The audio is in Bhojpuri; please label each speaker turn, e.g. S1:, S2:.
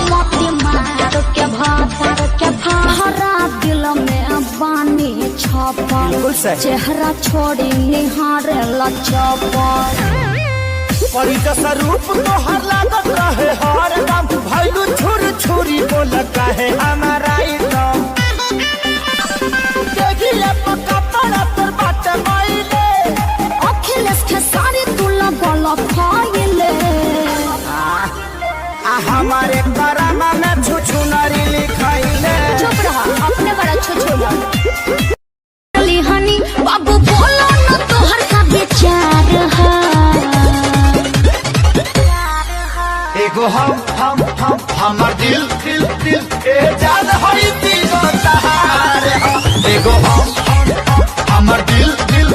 S1: मोती मार के भातर के हरा दिल में बानी छपल चेहरा छोड़ी निहारे लचपल
S2: स्वरूप तो हर लागत रहे हर दम भैलू छुर छुरी बोल कहे हमारा एकदम देखिए पक्का पड़ा तर बात माइले
S1: अखिलेश के सारी तुला बोला फाइले
S2: हमारे करामा में छुछु नारी लिखाइले
S1: चुप रहा अपने बड़ा छुछु हनी बाबू बोलो न तोहर का विचार है
S2: एगो हमर दिल दिल दिल ए जान होई दिल तहार एगो हमर दिल दिल